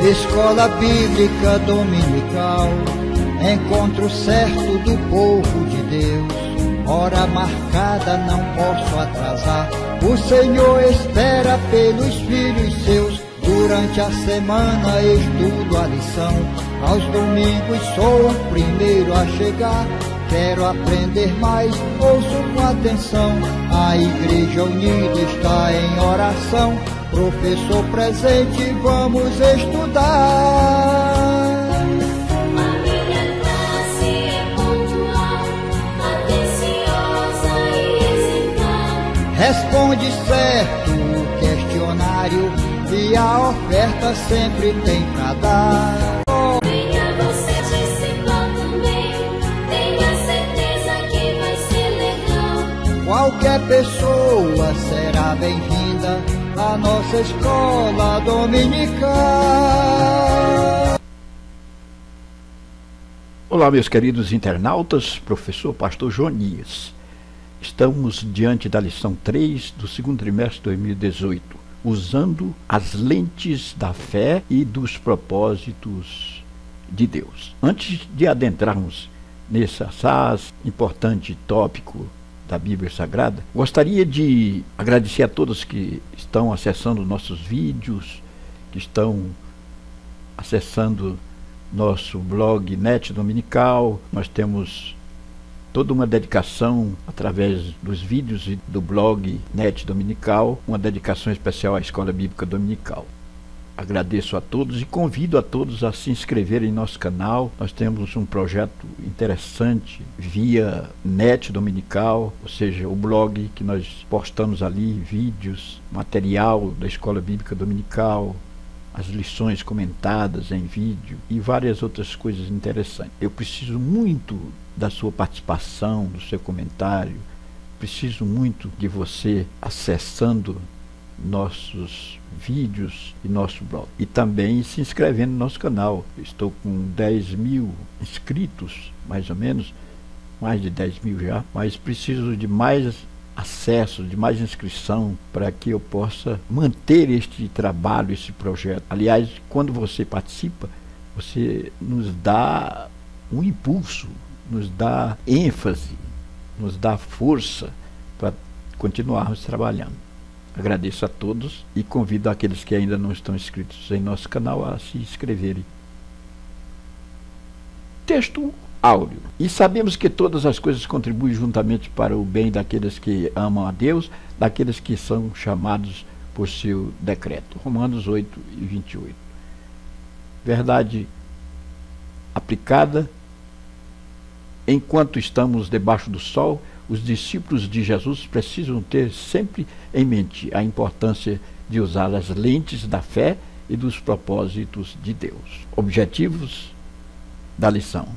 Escola Bíblica Dominical, encontro certo do povo de Deus. Hora marcada, não posso atrasar. O Senhor espera pelos filhos seus. Durante a semana estudo a lição. Aos domingos sou o primeiro a chegar. Quero aprender mais, ouço com atenção. A Igreja Unida está em oração. Professor presente, vamos estudar. A minha classe é pontual, atenciosa e exemplar. Responde certo o questionário e a oferta sempre tem pra dar. Venha você participar também, tenha certeza que vai ser legal. Qualquer pessoa será bem-vinda à nossa escola dominical. Olá, meus queridos internautas, professor Pastor Jonias. Estamos diante da lição 3 do segundo trimestre de 2018, usando as lentes da fé e dos propósitos de Deus. Antes de adentrarmos nesse assaz importante tópico da Bíblia Sagrada, gostaria de agradecer a todos que estão acessando nossos vídeos, que estão acessando nosso blog Net Dominical. Nós temos toda uma dedicação através dos vídeos e do blog Net Dominical, uma dedicação especial à Escola Bíblica Dominical. Agradeço a todos e convido a todos a se inscreverem em nosso canal. Nós temos um projeto interessante via Net Dominical, ou seja, o blog que nós postamos ali, vídeos, material da Escola Bíblica Dominical, as lições comentadas em vídeo e várias outras coisas interessantes. Eu preciso muito da sua participação, do seu comentário, preciso muito de você acessando nossos vídeos e nosso blog, e também se inscrevendo no nosso canal. Estou com 10.000 inscritos, mais ou menos, mais de 10.000 já, mas preciso de mais acesso, de mais inscrição, para que eu possa manter este trabalho, esse projeto. Aliás, quando você participa, você nos dá um impulso, nos dá ênfase, nos dá força para continuarmos trabalhando. Agradeço a todos e convido aqueles que ainda não estão inscritos em nosso canal a se inscreverem. Texto áureo. E sabemos que todas as coisas contribuem juntamente para o bem daqueles que amam a Deus, daqueles que são chamados por seu decreto. Romanos 8:28. Verdade aplicada. Enquanto estamos debaixo do sol, os discípulos de Jesus precisam ter sempre em mente a importância de usar as lentes da fé e dos propósitos de Deus. Objetivos da lição: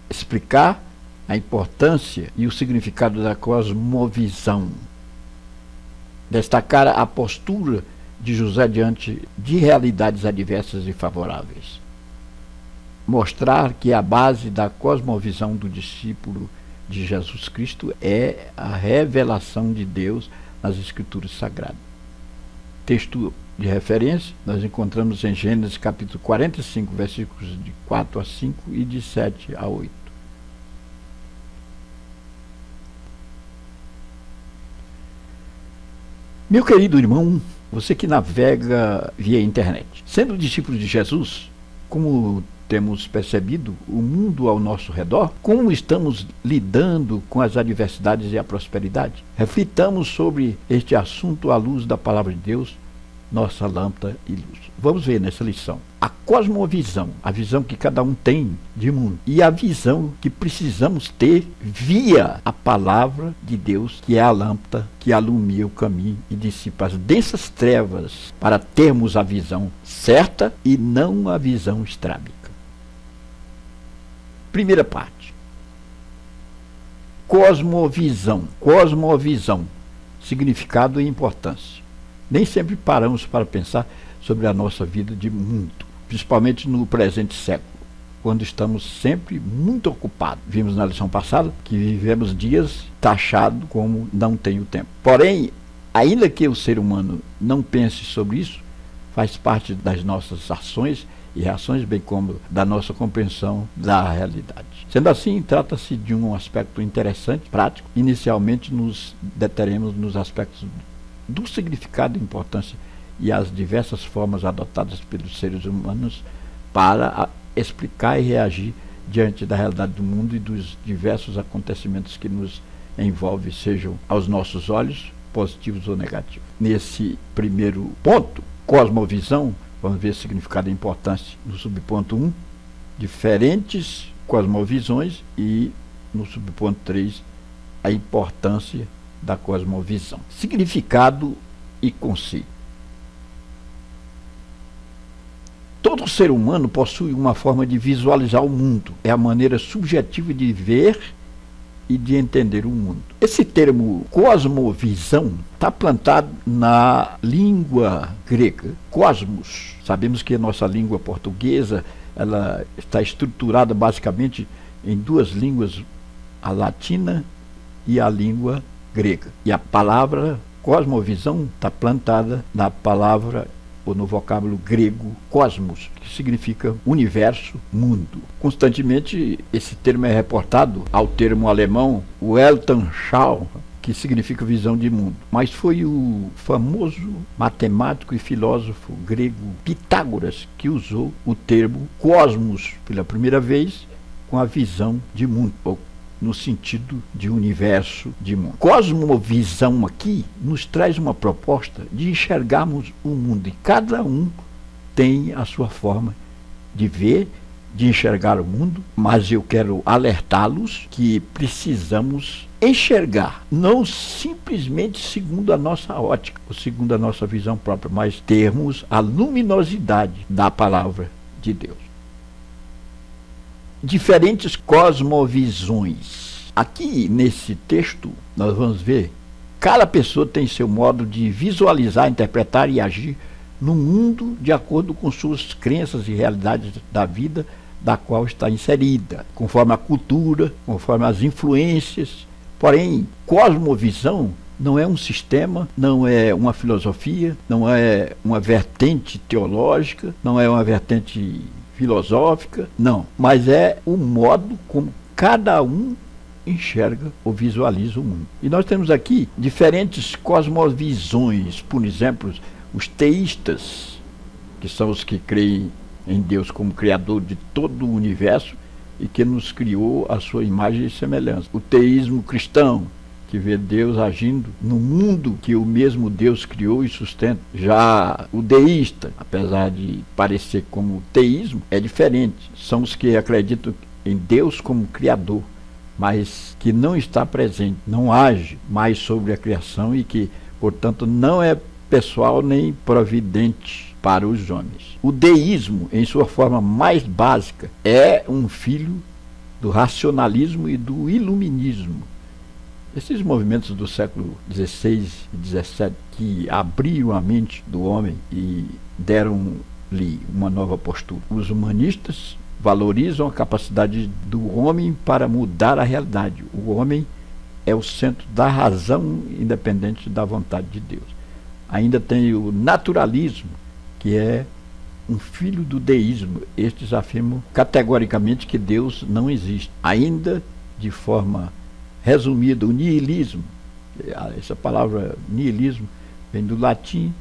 explicar a importância e o significado da cosmovisão, destacar a postura de José diante de realidades adversas e favoráveis, mostrar que a base da cosmovisão do discípulo de Jesus Cristo é a revelação de Deus nas Escrituras Sagradas. Texto de referência nós encontramos em Gênesis capítulo 45, versículos de 4 a 5 e de 7 a 8. Meu querido irmão, você que navega via internet, sendo discípulo de Jesus, como temos percebido o mundo ao nosso redor? Como estamos lidando com as adversidades e a prosperidade? Reflitamos sobre este assunto à luz da palavra de Deus, nossa lâmpada e luz. Vamos ver nessa lição a cosmovisão, a visão que cada um tem de mundo, e a visão que precisamos ter via a palavra de Deus, que é a lâmpada que alumia o caminho e dissipa as densas trevas, para termos a visão certa e não a visão estrábica. Primeira parte: cosmovisão. Cosmovisão, significado e importância. Nem sempre paramos para pensar sobre a nossa vida de mundo, principalmente no presente século, quando estamos sempre muito ocupados. Vimos na lição passada que vivemos dias taxados como não tenho tempo. Porém, ainda que o ser humano não pense sobre isso, faz parte das nossas ações e reações, bem como da nossa compreensão da realidade. Sendo assim, trata-se de um aspecto interessante, prático. Inicialmente nos deteremos nos aspectos do significado, importância e as diversas formas adotadas pelos seres humanos para explicar e reagir diante da realidade do mundo e dos diversos acontecimentos que nos envolvem, sejam aos nossos olhos positivos ou negativos. Nesse primeiro ponto, cosmovisão, vamos ver significado e importância no subponto 1, diferentes cosmovisões, e no subponto 3, a importância da cosmovisão. Significado e conceito. Todo ser humano possui uma forma de visualizar o mundo. É a maneira subjetiva de ver e de entender o mundo. Esse termo cosmovisão está plantado na língua grega, cosmos. Sabemos que a nossa língua portuguesa ela está estruturada basicamente em duas línguas, a latina e a língua grega. E a palavra cosmovisão está plantada na palavra ou no vocábulo grego cosmos, que significa universo, mundo. Constantemente esse termo é reportado ao termo alemão Weltanschauung, que significa visão de mundo. Mas foi o famoso matemático e filósofo grego Pitágoras que usou o termo cosmos pela primeira vez com a visão de mundo, ou no sentido de universo de mundo. Cosmovisão aqui nos traz uma proposta de enxergarmos o mundo, e cada um tem a sua forma de ver, de enxergar o mundo, mas eu quero alertá-los que precisamos enxergar, não simplesmente segundo a nossa ótica, ou segundo a nossa visão própria, mas termos a luminosidade da palavra de Deus. Diferentes cosmovisões. Aqui nesse texto nós vamos ver, cada pessoa tem seu modo de visualizar, interpretar e agir no mundo de acordo com suas crenças e realidades da vida da qual está inserida, conforme a cultura, conforme as influências. Porém, cosmovisão não é um sistema, não é uma filosofia, não é uma vertente teológica, não é uma vertente filosófica, não, mas é o modo como cada um enxerga ou visualiza o mundo. E nós temos aqui diferentes cosmovisões. Por exemplo, os teístas, que são os que creem em Deus como criador de todo o universo e que nos criou a sua imagem e semelhança. O teísmo cristão, que vê Deus agindo no mundo que o mesmo Deus criou e sustenta. Já o deísta, apesar de parecer como teísmo, é diferente. São os que acreditam em Deus como criador, mas que não está presente, não age mais sobre a criação e que, portanto, não é pessoal nem providente para os homens. O deísmo, em sua forma mais básica, é um filho do racionalismo e do iluminismo. Esses movimentos do século XVI e XVII que abriram a mente do homem e deram-lhe uma nova postura. Os humanistas valorizam a capacidade do homem para mudar a realidade. O homem é o centro da razão, independente da vontade de Deus. Ainda tem o naturalismo, que é um filho do deísmo. Estes afirmam categoricamente que Deus não existe. Ainda de forma resumida, o niilismo, essa palavra niilismo vem do latim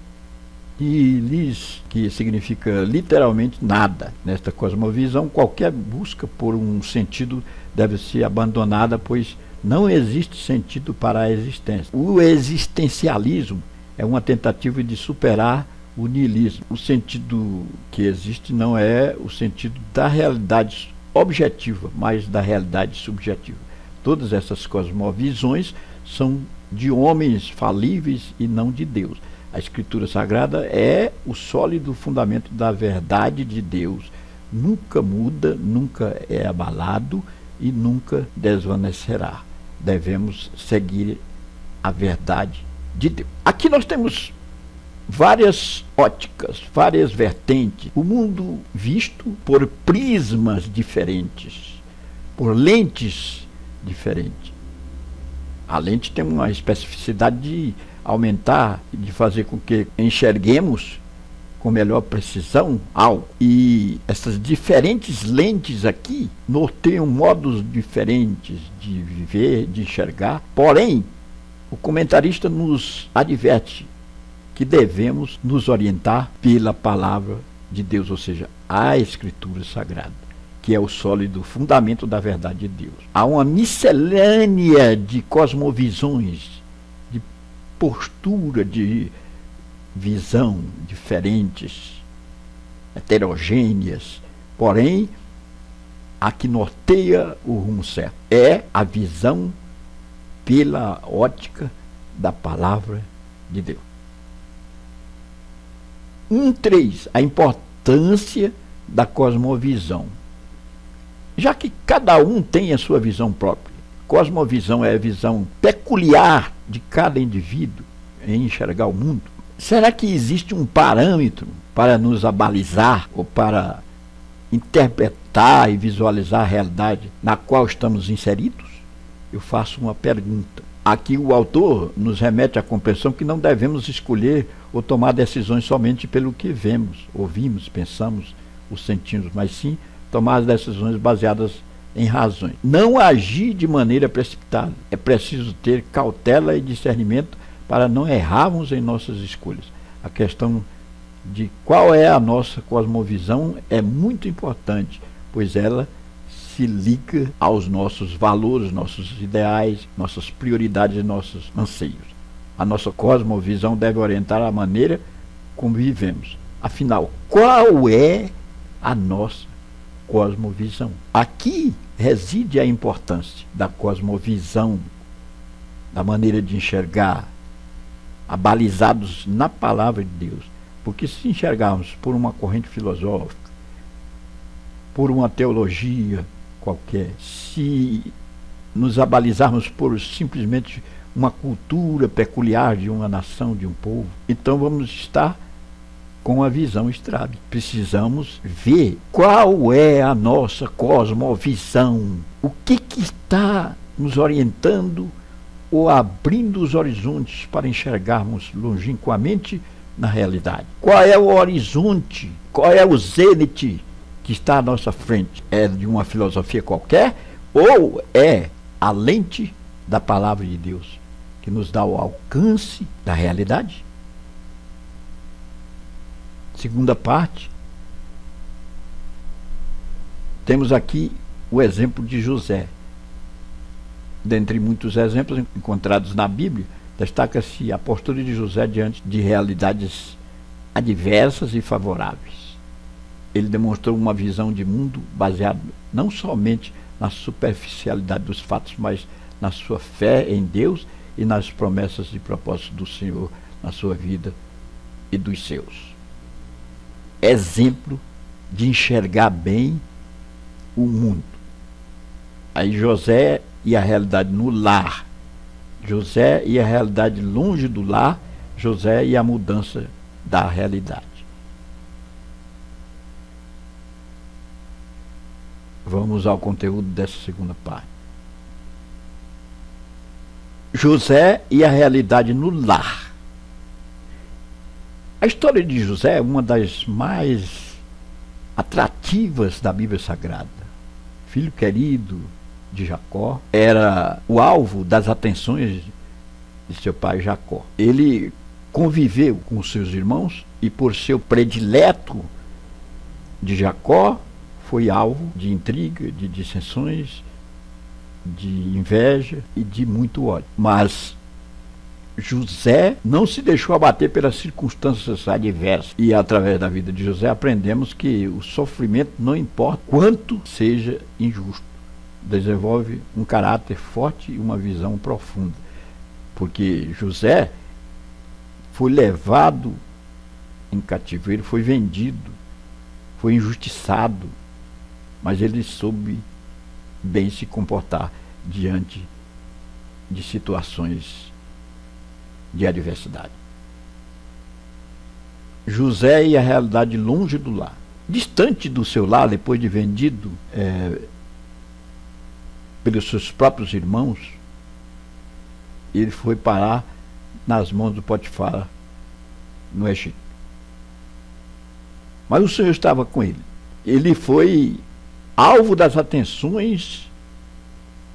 nihilis, que significa literalmente nada. Nesta cosmovisão, qualquer busca por um sentido deve ser abandonada, pois não existe sentido para a existência. O existencialismo é uma tentativa de superar o niilismo. O sentido que existe não é o sentido da realidade objetiva, mas da realidade subjetiva. Todas essas cosmovisões são de homens falíveis e não de Deus. A Escritura Sagrada é o sólido fundamento da verdade de Deus. Nunca muda, nunca é abalado e nunca desvanecerá. Devemos seguir a verdade de Deus. Aqui nós temos várias óticas, várias vertentes. O mundo visto por prismas diferentes, por lentes diferentes. A lente tem uma especificidade de aumentar, de fazer com que enxerguemos com melhor precisão algo. E essas diferentes lentes aqui norteiam modos diferentes de viver, de enxergar. Porém, o comentarista nos adverte que devemos nos orientar pela palavra de Deus, ou seja, a Escritura Sagrada, que é o sólido fundamento da verdade de Deus. Há uma miscelânea de cosmovisões, de postura, de visão diferentes, heterogêneas, porém, a que norteia o rumo certo é a visão pela ótica da palavra de Deus. 1.3. A importância da cosmovisão. Já que cada um tem a sua visão própria, cosmovisão é a visão peculiar de cada indivíduo em enxergar o mundo. Será que existe um parâmetro para nos abalizar ou para interpretar e visualizar a realidade na qual estamos inseridos? Eu faço uma pergunta. Aqui o autor nos remete à compreensão que não devemos escolher ou tomar decisões somente pelo que vemos, ouvimos, pensamos ou sentimos, mas sim tomar as decisões baseadas em razões. Não agir de maneira precipitada. É preciso ter cautela e discernimento para não errarmos em nossas escolhas. A questão de qual é a nossa cosmovisão é muito importante, pois ela se liga aos nossos valores, nossos ideais, nossas prioridades e nossos anseios. A nossa cosmovisão deve orientar a maneira como vivemos. Afinal, qual é a nossa cosmovisão? Aqui reside a importância da cosmovisão, da maneira de enxergar, abalizados na palavra de Deus. Porque se enxergarmos por uma corrente filosófica, por uma teologia qualquer, se nos abalizarmos por simplesmente uma cultura peculiar de uma nação, de um povo, então vamos estar com a visão estrábica. Precisamos ver qual é a nossa cosmovisão, o que está nos orientando ou abrindo os horizontes para enxergarmos longínquamente na realidade. Qual é o horizonte? Qual é o zênite que está à nossa frente? É de uma filosofia qualquer ou é a lente da palavra de Deus que nos dá o alcance da realidade? Segunda parte, temos aqui o exemplo de José. Dentre muitos exemplos encontrados na Bíblia, destaca-se a postura de José diante de realidades adversas e favoráveis. Ele demonstrou uma visão de mundo baseada não somente na superficialidade dos fatos, mas na sua fé em Deus e nas promessas e propósitos do Senhor na sua vida e dos seus. Exemplo de enxergar bem o mundo. Aí José e a realidade no lar, José e a realidade longe do lar, José e a mudança da realidade. Vamos ao conteúdo dessa segunda parte. José e a realidade no lar. A história de José é uma das mais atrativas da Bíblia Sagrada. Filho querido de Jacó, era o alvo das atenções de seu pai Jacó. Ele conviveu com seus irmãos e, por ser predileto de Jacó, foi alvo de intriga, de dissensões, de inveja e de muito ódio. Mas José não se deixou abater pelas circunstâncias adversas. E através da vida de José aprendemos que o sofrimento, não importa quanto seja injusto, desenvolve um caráter forte e uma visão profunda. Porque José foi levado em cativeiro, foi vendido, foi injustiçado, mas ele soube bem se comportar diante de situações de adversidade. José e a realidade longe do lar. Distante do seu lar, depois de vendido pelos seus próprios irmãos, ele foi parar nas mãos do Potifar no Egito. Mas o Senhor estava com ele. Ele foi alvo das atenções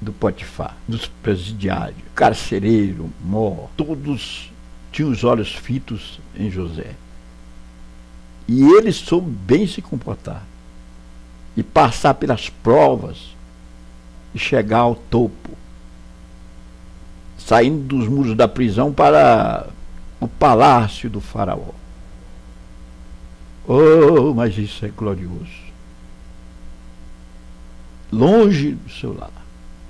do Potifar, dos presidiários, carcereiro, Mó, todos tinham os olhos fitos em José. E ele soube bem se comportar e passar pelas provas e chegar ao topo, saindo dos muros da prisão para o palácio do faraó. Oh, mas isso é glorioso. Longe do seu lar,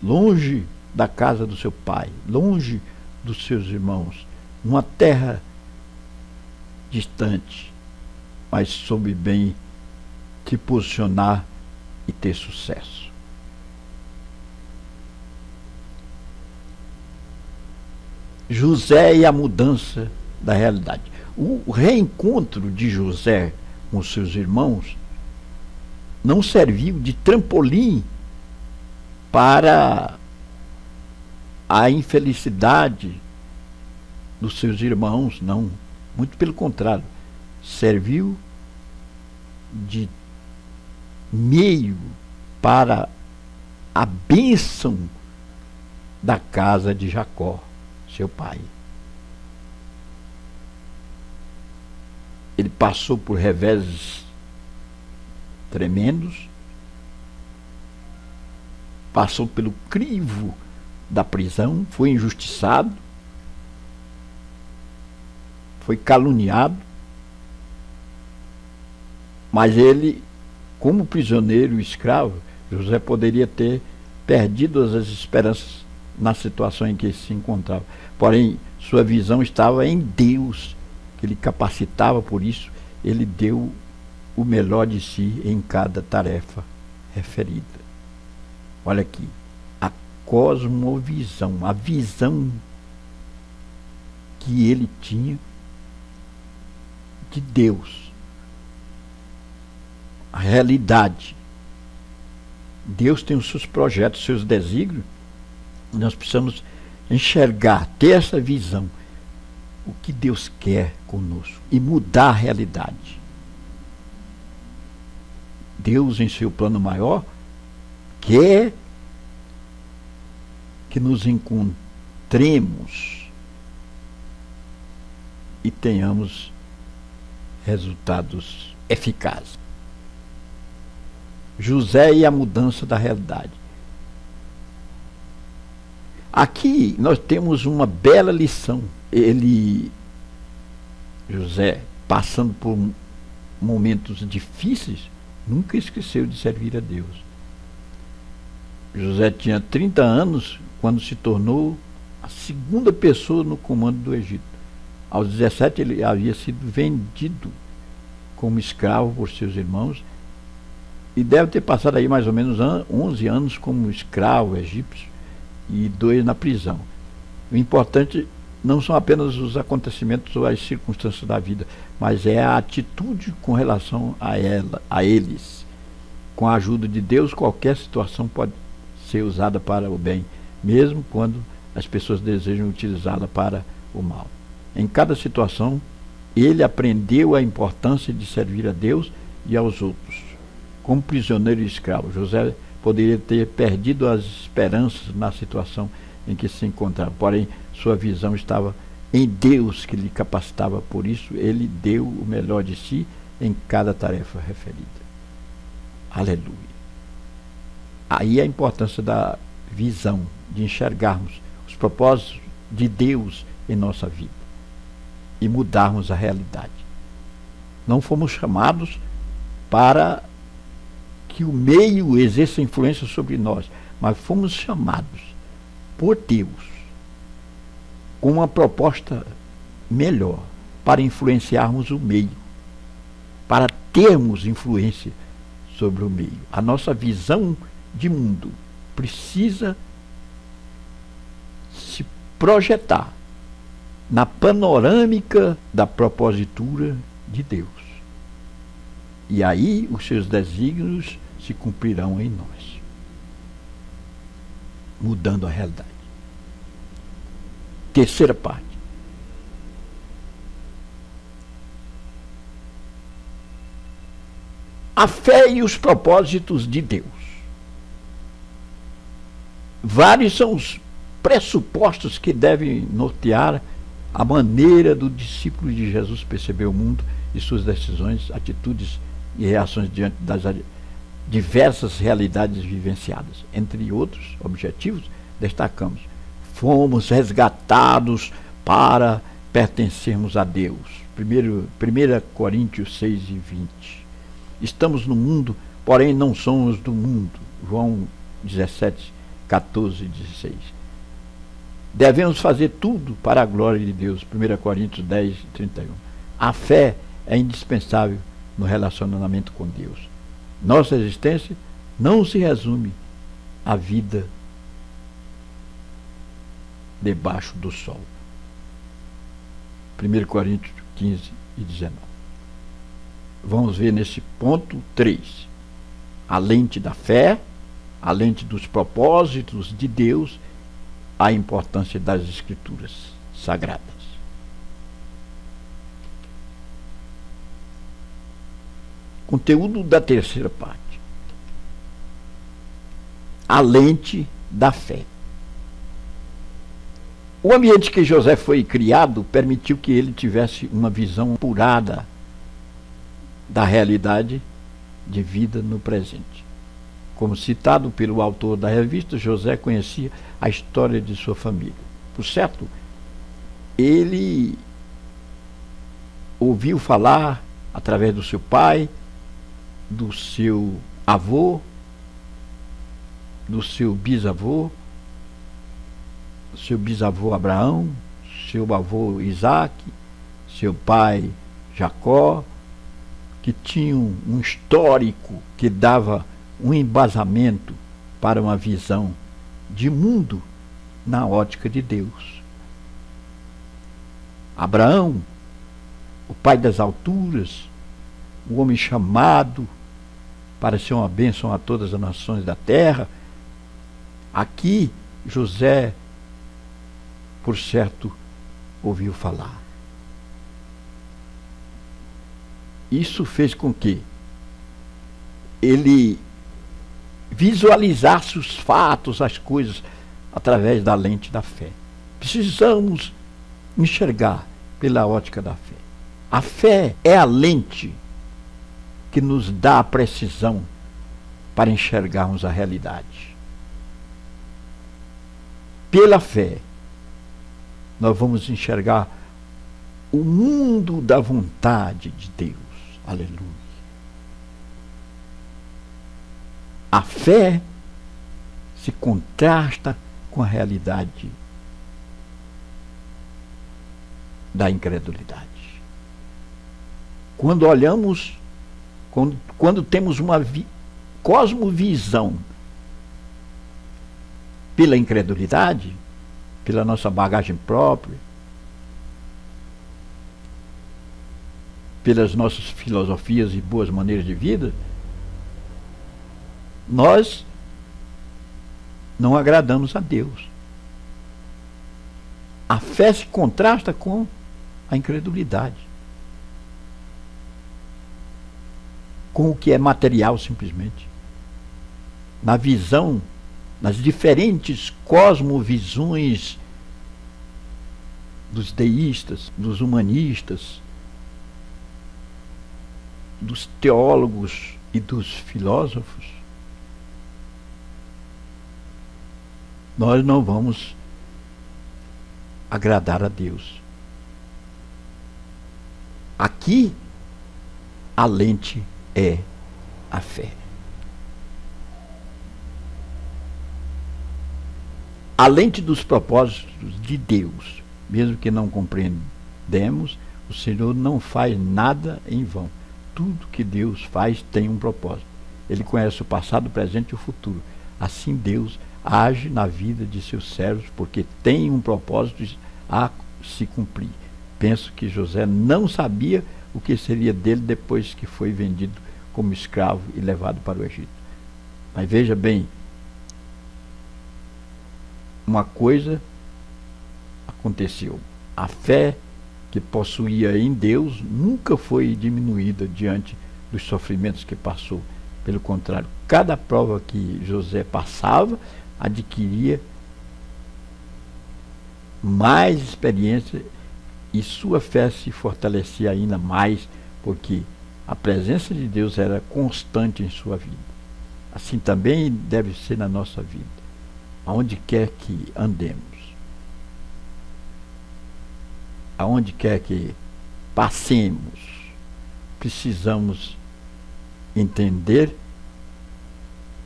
longe da casa do seu pai, longe dos seus irmãos, numa terra distante, mas soube bem se posicionar e ter sucesso. José e a mudança da realidade. O reencontro de José com seus irmãos não serviu de trampolim para a infelicidade dos seus irmãos, não. Muito pelo contrário, serviu de meio para a bênção da casa de Jacó, seu pai. Ele passou por reveses tremendos, passou pelo crivo da prisão, foi injustiçado, foi caluniado, mas ele, como prisioneiro e escravo, José poderia ter perdido as esperanças na situação em que se encontrava. Porém, sua visão estava em Deus, que ele capacitava, por isso ele deu o melhor de si em cada tarefa referida. Olha aqui, a cosmovisão, a visão que ele tinha de Deus, a realidade. Deus tem os seus projetos, os seus desígnios. Nós precisamos enxergar, ter essa visão, o que Deus quer conosco e mudar a realidade. Deus, em seu plano maior, quer que nos encontremos e tenhamos resultados eficazes. José e a mudança da realidade. Aqui nós temos uma bela lição. José, passando por momentos difíceis, nunca esqueceu de servir a Deus. José tinha 30 anos quando se tornou a segunda pessoa no comando do Egito. Aos 17 ele havia sido vendido como escravo por seus irmãos e deve ter passado aí mais ou menos 11 anos como escravo egípcio e 2 na prisão. O importante não são apenas os acontecimentos ou as circunstâncias da vida, mas é a atitude com relação a eles. Com a ajuda de Deus, qualquer situação pode ser usada para o bem, mesmo quando as pessoas desejam utilizá-la para o mal. Em cada situação, ele aprendeu a importância de servir a Deus e aos outros. Como prisioneiro e escravo, José poderia ter perdido as esperanças na situação em que se encontrava, porém sua visão estava em Deus, que lhe capacitava. Por isso ele deu o melhor de si em cada tarefa referida. Aleluia. Aí a importância da visão, de enxergarmos os propósitos de Deus em nossa vida e mudarmos a realidade. Não fomos chamados para que o meio exerça influência sobre nós, mas fomos chamados por Deus com uma proposta melhor para influenciarmos o meio, para termos influência sobre o meio. A nossa visão de mundo precisa se projetar na panorâmica da propositura de Deus. E aí os seus desígnios se cumprirão em nós, mudando a realidade. Terceira parte. A fé e os propósitos de Deus. Vários são os pressupostos que devem nortear a maneira do discípulo de Jesus perceber o mundo e suas decisões, atitudes e reações diante das diversas realidades vivenciadas. Entre outros objetivos, destacamos: fomos resgatados para pertencermos a Deus. 1 Coríntios 6:20. Estamos no mundo, porém não somos do mundo. João 17:14-16. Devemos fazer tudo para a glória de Deus. 1 Coríntios 10:31. A fé é indispensável no relacionamento com Deus. Nossa existência não se resume à vida debaixo do sol. 1 Coríntios 15:19. Vamos ver nesse ponto 3. A lente da fé, a lente dos propósitos de Deus, a importância das Escrituras Sagradas. Conteúdo da terceira parte. A lente da fé. O ambiente que José foi criado permitiu que ele tivesse uma visão apurada da realidade de vida no presente. Como citado pelo autor da revista, José conhecia a história de sua família. Por certo, ele ouviu falar através do seu pai, do seu avô, do seu bisavô Abraão, seu avô Isaac, seu pai Jacó, que tinham um histórico que dava um embasamento para uma visão de mundo na ótica de Deus. Abraão, o pai das alturas, o homem chamado para ser uma bênção a todas as nações da terra. Aqui José, por certo, ouviu falar. Isso fez com que ele visualizasse os fatos, as coisas, através da lente da fé. Precisamos enxergar pela ótica da fé. A fé é a lente que nos dá a precisão para enxergarmos a realidade. Pela fé, nós vamos enxergar o mundo da vontade de Deus. Aleluia. A fé se contrasta com a realidade da incredulidade. Quando olhamos, quando temos uma cosmovisão pela incredulidade, pela nossa bagagem própria, pelas nossas filosofias e boas maneiras de vida, nós não agradamos a Deus. A fé se contrasta com a incredulidade, com o que é material simplesmente. Na visão, nas diferentes cosmovisões dos deístas, dos humanistas, dos teólogos e dos filósofos, nós não vamos agradar a Deus. Aqui, a lente é a fé. A lente dos propósitos de Deus, mesmo que não compreendemos, o Senhor não faz nada em vão. Tudo que Deus faz tem um propósito. Ele conhece o passado, o presente e o futuro. Assim Deus age na vida de seus servos, porque tem um propósito a se cumprir. Penso que José não sabia o que seria dele depois que foi vendido como escravo e levado para o Egito. Mas veja bem, uma coisa aconteceu. A fé que possuía em Deus nunca foi diminuída diante dos sofrimentos que passou. Pelo contrário, cada prova que José passava, adquiria mais experiência e sua fé se fortalecia ainda mais, porque a presença de Deus era constante em sua vida. Assim também deve ser na nossa vida, aonde quer que andemos, aonde quer que passemos, precisamos entender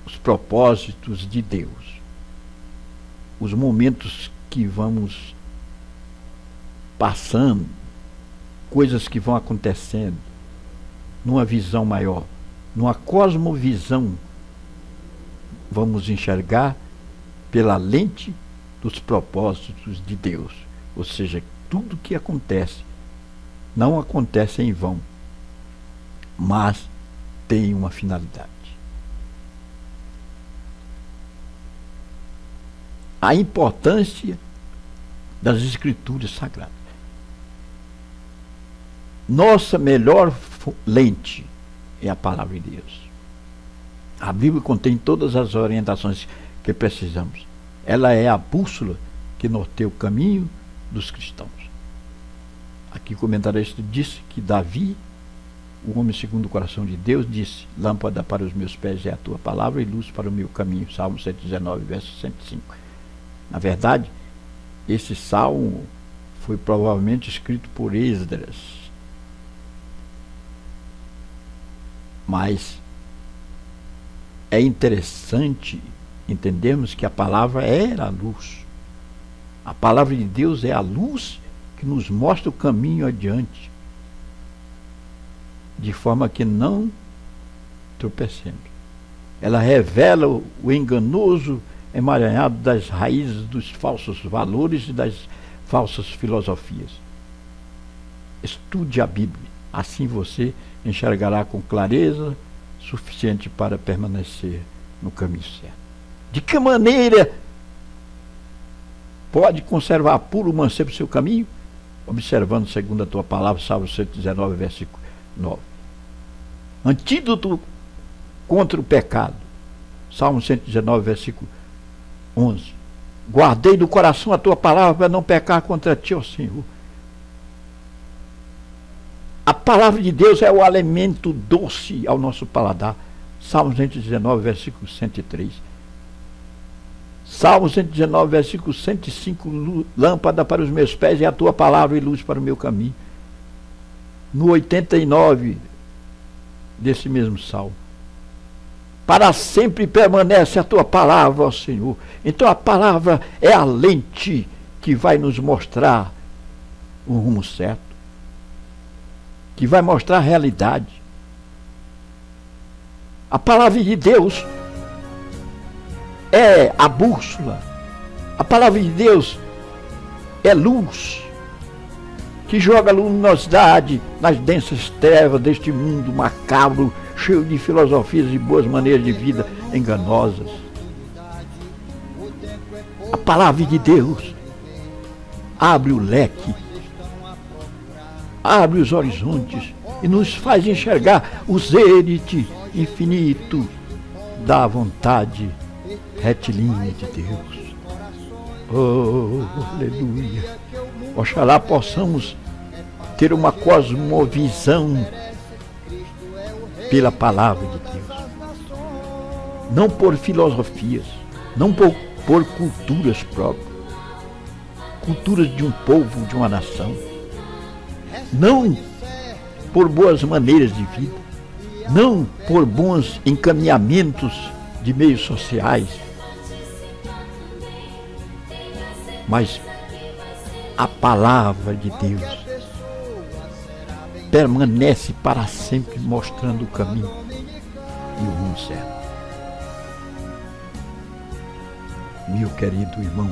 os propósitos de Deus, os momentos que vamos passando, coisas que vão acontecendo, numa visão maior, numa cosmovisão, vamos enxergar pela lente dos propósitos de Deus. Ou seja, tudo que acontece não acontece em vão, mas tem uma finalidade. A importância das Escrituras Sagradas. Nossa melhor lente é a Palavra de Deus. A Bíblia contém todas as orientações que precisamos. Ela é a bússola que norteia o caminho dos cristãos. Aqui o comentarista disse que Davi, o homem segundo o coração de Deus, disse: lâmpada para os meus pés é a tua palavra e luz para o meu caminho. Salmo 119, verso 105. Na verdade, esse salmo foi provavelmente escrito por Esdras. Mas é interessante entendermos que a palavra era a luz. A palavra de Deus é a luz que nos mostra o caminho adiante, de forma que não tropecemos. Ela revela o enganoso emaranhado das raízes dos falsos valores e das falsas filosofias. Estude a Bíblia, assim você enxergará com clareza suficiente para permanecer no caminho certo. De que maneira pode conservar puro o mancebo seu caminho? Observando segundo a tua palavra, Salmo 119, versículo 9. Antídoto contra o pecado, Salmo 119, versículo 11. Guardei do coração a tua palavra para não pecar contra ti, ó Senhor. A palavra de Deus é o alimento doce ao nosso paladar. Salmo 119, versículo 103. Salmo 119, versículo 105. Lâmpada para os meus pés é a tua palavra e luz para o meu caminho. No 89 desse mesmo salmo: para sempre permanece a tua palavra, ó Senhor. Então a palavra é a lente que vai nos mostrar o rumo certo, que vai mostrar a realidade. A palavra de Deus é a bússola. A palavra de Deus é luz que joga luminosidade nas densas trevas deste mundo macabro, cheio de filosofias e boas maneiras de vida enganosas. A palavra de Deus abre o leque, abre os horizontes e nos faz enxergar o zênite infinito da vontade retilínea de Deus. Oh, aleluia! Oxalá possamos ter uma cosmovisão pela palavra de Deus, não por filosofias, não por culturas próprias, culturas de um povo, de uma nação, não por boas maneiras de vida, não por bons encaminhamentos de meios sociais, mas a palavra de Deus permanece para sempre mostrando o caminho e o rumo certo. Meu querido irmão,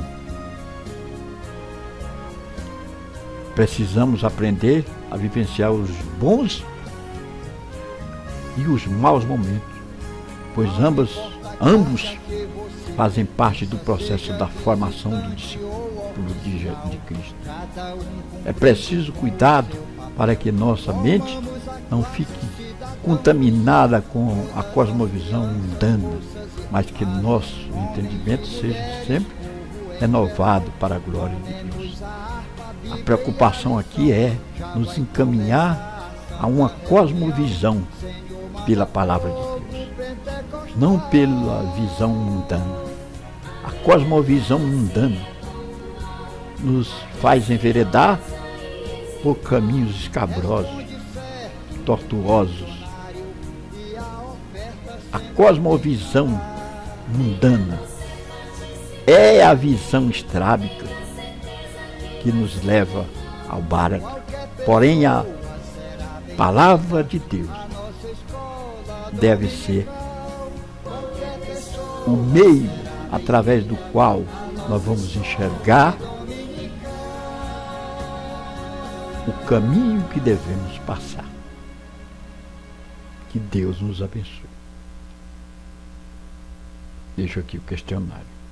precisamos aprender a vivenciar os bons e os maus momentos, pois ambos fazem parte do processo da formação do discípulo de Cristo. É preciso cuidado para que nossa mente não fique contaminada com a cosmovisão mundana, mas que nosso entendimento seja sempre renovado para a glória de Deus. A preocupação aqui é nos encaminhar a uma cosmovisão pela palavra de Deus, não pela visão mundana. A cosmovisão mundana nos faz enveredar por caminhos escabrosos, tortuosos. A cosmovisão mundana é a visão estrábica que nos leva ao bárbaro. Porém, a palavra de Deus deve ser o meio através do qual nós vamos enxergar o caminho que devemos passar. Que Deus nos abençoe. Deixo aqui o questionário.